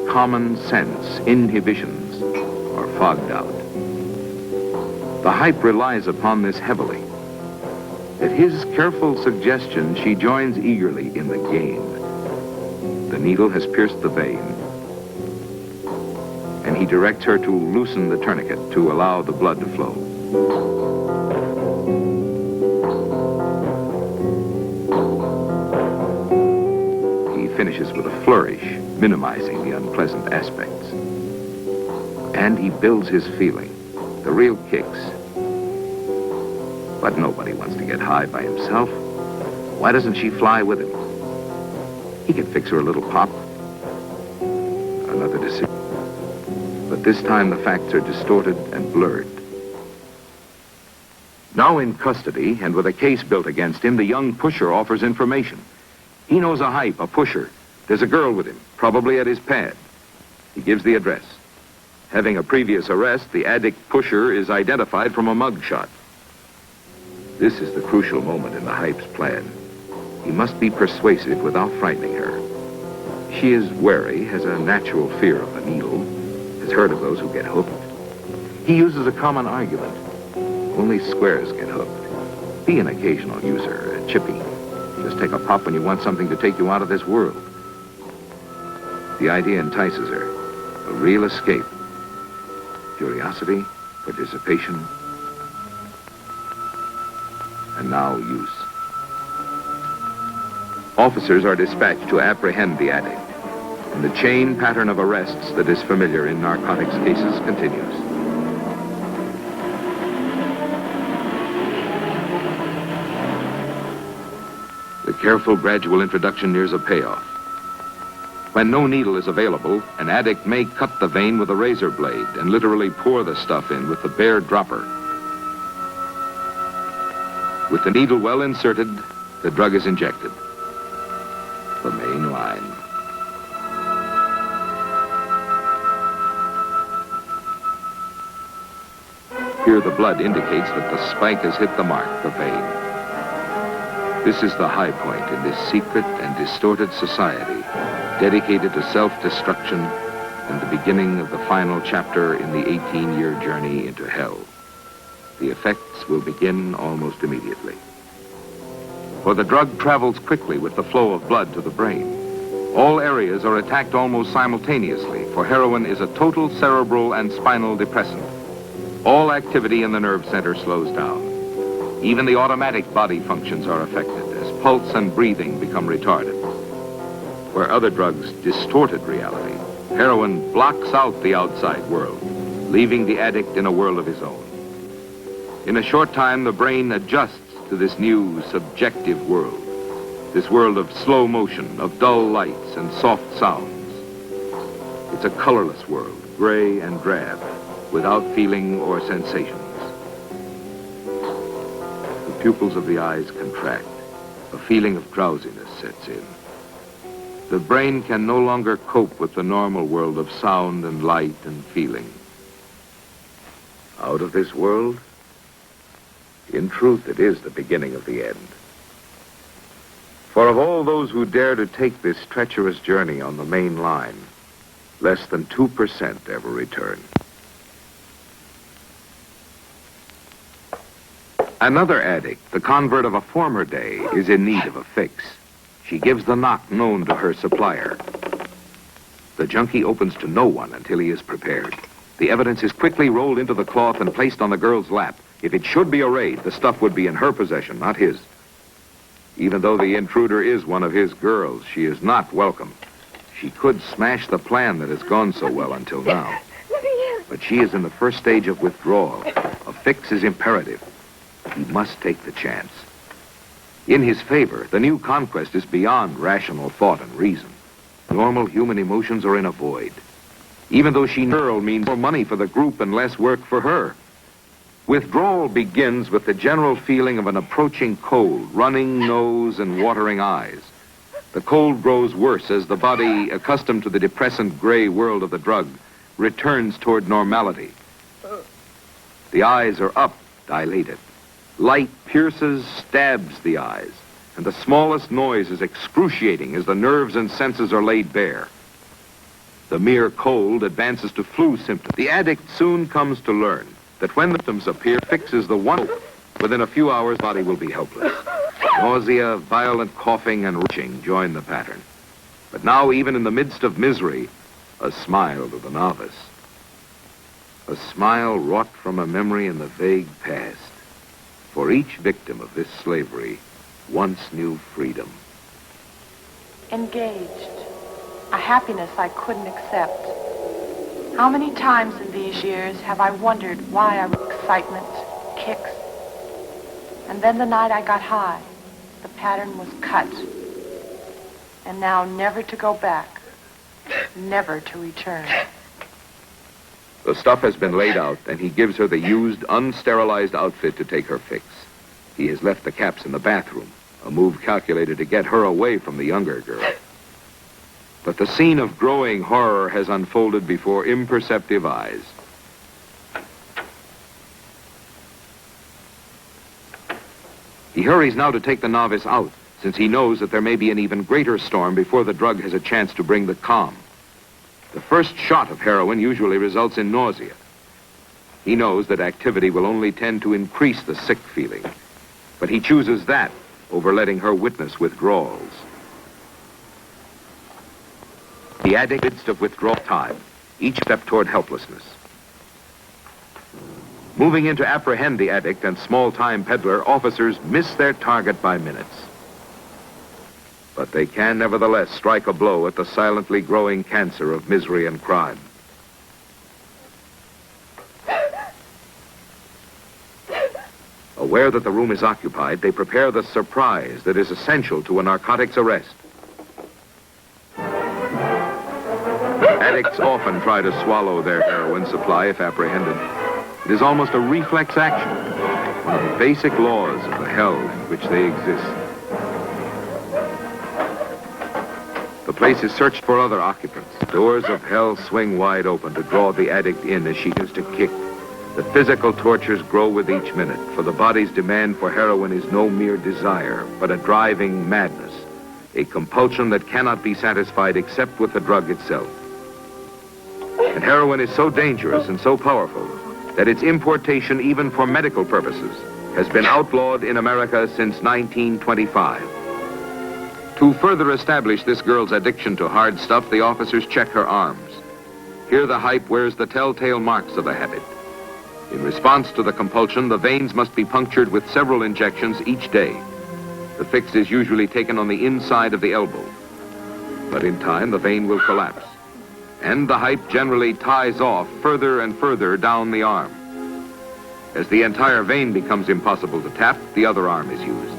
common sense, inhibitions are fogged out. The hype relies upon this heavily. At his careful suggestion, she joins eagerly in the game. The needle has pierced the vein, and he directs her to loosen the tourniquet to allow the blood to flow. He finishes with a flourish, minimizing the unpleasant aspects. And he builds his feeling, the real kicks. But nobody wants to get high by himself. Why doesn't she fly with him? He can fix her a little pop. Another decision. But this time the facts are distorted and blurred. Now in custody, and with a case built against him, the young pusher offers information. He knows a hype, a pusher. There's a girl with him, probably at his pad. He gives the address. Having a previous arrest, the addict pusher is identified from a mugshot. This is the crucial moment in the hype's plan. He must be persuasive without frightening her. She is wary, has a natural fear of the needle, has heard of those who get hooked. He uses a common argument. Only squares get hooked. Be an occasional user, a chippy. Just take a pop when you want something to take you out of this world. The idea entices her. A real escape. Curiosity, participation, and now use. Officers are dispatched to apprehend the addict, and the chain pattern of arrests that is familiar in narcotics cases continues. The careful, gradual introduction nears a payoff. When no needle is available, an addict may cut the vein with a razor blade and literally pour the stuff in with the bare dropper. With the needle well inserted, the drug is injected. The main line. Here the blood indicates that the spike has hit the mark, the vein. This is the high point in this secret and distorted society, dedicated to self-destruction and the beginning of the final chapter in the 18-year journey into hell. The effects will begin almost immediately. For the drug travels quickly with the flow of blood to the brain. All areas are attacked almost simultaneously, for heroin is a total cerebral and spinal depressant. All activity in the nerve center slows down. Even the automatic body functions are affected as pulse and breathing become retarded. Where other drugs distorted reality, heroin blocks out the outside world, leaving the addict in a world of his own. In a short time, the brain adjusts to this new subjective world, this world of slow motion, of dull lights and soft sounds. It's a colorless world, gray and drab, without feeling or sensations. The pupils of the eyes contract. A feeling of drowsiness sets in. The brain can no longer cope with the normal world of sound and light and feeling. Out of this world? In truth, it is the beginning of the end. For of all those who dare to take this treacherous journey on the main line, less than 2% ever return. Another addict, the convert of a former day, is in need of a fix. She gives the knock known to her supplier. The junkie opens to no one until he is prepared. The evidence is quickly rolled into the cloth and placed on the girl's lap. If it should be a raid, the stuff would be in her possession, not his. Even though the intruder is one of his girls, she is not welcome. She could smash the plan that has gone so well until now. But she is in the first stage of withdrawal. A fix is imperative. He must take the chance. In his favor, the new conquest is beyond rational thought and reason. Normal human emotions are in a void. Even though she girl means more money for the group and less work for her. Withdrawal begins with the general feeling of an approaching cold, running nose and watering eyes. The cold grows worse as the body, accustomed to the depressant gray world of the drug, returns toward normality. The eyes are up, dilated. Light pierces, stabs the eyes, and the smallest noise is excruciating as the nerves and senses are laid bare. The mere cold advances to flu symptoms. The addict soon comes to learn that when the symptoms appear, fixes the one hope. Within a few hours, body will be helpless. Nausea, violent coughing, and retching join the pattern. But now, even in the midst of misery, a smile to the novice. A smile wrought from a memory in the vague past. For each victim of this slavery once knew freedom. Engaged. A happiness I couldn't accept. How many times in these years have I wondered why I was excitement, kicks. And then the night I got high, the pattern was cut. And now never to go back, never to return. The stuff has been laid out, and he gives her the used, unsterilized outfit to take her fix. He has left the caps in the bathroom, a move calculated to get her away from the younger girl. But the scene of growing horror has unfolded before imperceptive eyes. He hurries now to take the novice out, since he knows that there may be an even greater storm before the drug has a chance to bring the calm. The first shot of heroin usually results in nausea. He knows that activity will only tend to increase the sick feeling, but he chooses that over letting her witness withdrawals. The addict in the midst of withdrawal time, each step toward helplessness. Moving in to apprehend the addict and small-time peddler, officers miss their target by minutes. But they can nevertheless strike a blow at the silently growing cancer of misery and crime. Aware that the room is occupied, they prepare the surprise that is essential to a narcotics arrest. Addicts often try to swallow their heroin supply if apprehended. It is almost a reflex action, one of the basic laws of the hell in which they exist. The place is searched for other occupants. Doors of hell swing wide open to draw the addict in as she begins to kick. The physical tortures grow with each minute, for the body's demand for heroin is no mere desire, but a driving madness, a compulsion that cannot be satisfied except with the drug itself. And heroin is so dangerous and so powerful that its importation, even for medical purposes, has been outlawed in America since 1925. To further establish this girl's addiction to hard stuff, the officers check her arms. Here the hype wears the telltale marks of the habit. In response to the compulsion, the veins must be punctured with several injections each day. The fix is usually taken on the inside of the elbow. But in time, the vein will collapse, and the hype generally ties off further and further down the arm. As the entire vein becomes impossible to tap, the other arm is used.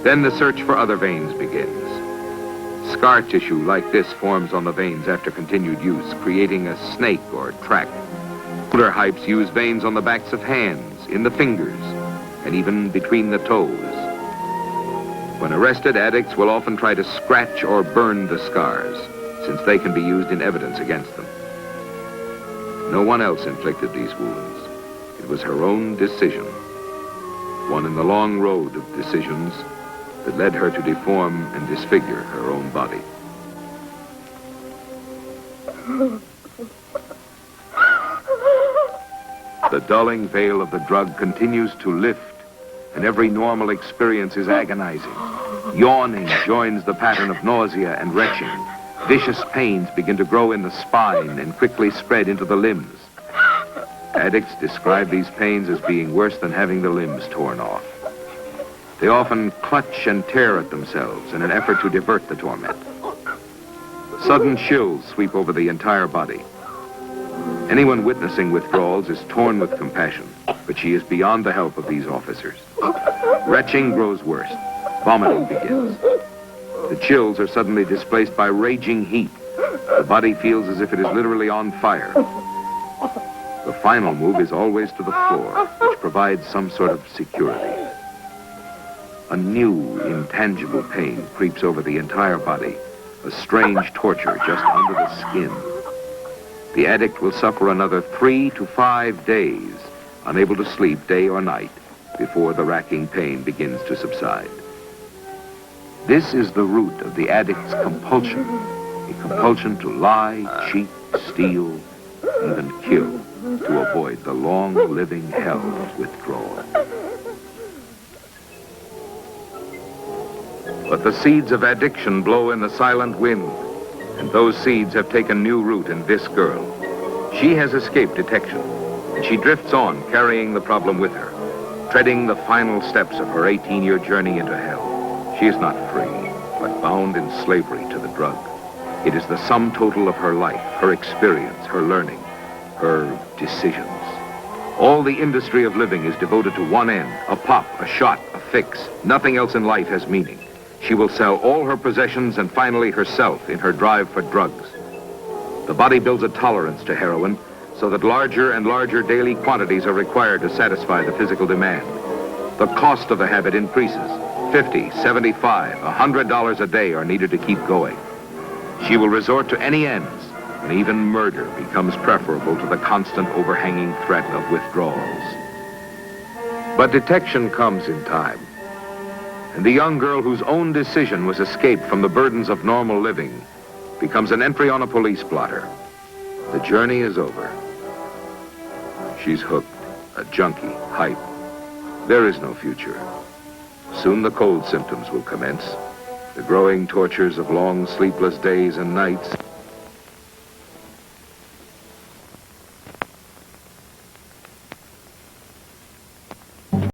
Then the search for other veins begins. Scar tissue like this forms on the veins after continued use, creating a snake or track. Older hypes use veins on the backs of hands, in the fingers, and even between the toes. When arrested, addicts will often try to scratch or burn the scars, since they can be used in evidence against them. No one else inflicted these wounds. It was her own decision, one in the long road of decisions that led her to deform and disfigure her own body. The dulling veil of the drug continues to lift, and every normal experience is agonizing. Yawning joins the pattern of nausea and retching. Vicious pains begin to grow in the spine and quickly spread into the limbs. Addicts describe these pains as being worse than having the limbs torn off. They often clutch and tear at themselves in an effort to divert the torment. Sudden chills sweep over the entire body. Anyone witnessing withdrawals is torn with compassion, but she is beyond the help of these officers. Retching grows worse. Vomiting begins. The chills are suddenly displaced by raging heat. The body feels as if it is literally on fire. The final move is always to the floor, which provides some sort of security. A new, intangible pain creeps over the entire body, a strange torture just under the skin. The addict will suffer another 3 to 5 days, unable to sleep day or night, before the racking pain begins to subside. This is the root of the addict's compulsion, a compulsion to lie, cheat, steal, even kill, to avoid the long living hell of withdrawal. But the seeds of addiction blow in the silent wind, and those seeds have taken new root in this girl. She has escaped detection, and she drifts on, carrying the problem with her, treading the final steps of her 18-year journey into hell. She is not free, but bound in slavery to the drug. It is the sum total of her life, her experience, her learning, her decisions. All the industry of living is devoted to one end, a pop, a shot, a fix. Nothing else in life has meaning. She will sell all her possessions and finally herself in her drive for drugs. The body builds a tolerance to heroin so that larger and larger daily quantities are required to satisfy the physical demand. The cost of the habit increases. $50, $75, $100 a day are needed to keep going. She will resort to any ends, and even murder becomes preferable to the constant overhanging threat of withdrawals. But detection comes in time. And the young girl whose own decision was escape from the burdens of normal living becomes an entry on a police blotter. The journey is over. She's hooked, a junkie, hype. There is no future. Soon the cold symptoms will commence, the growing tortures of long sleepless days and nights.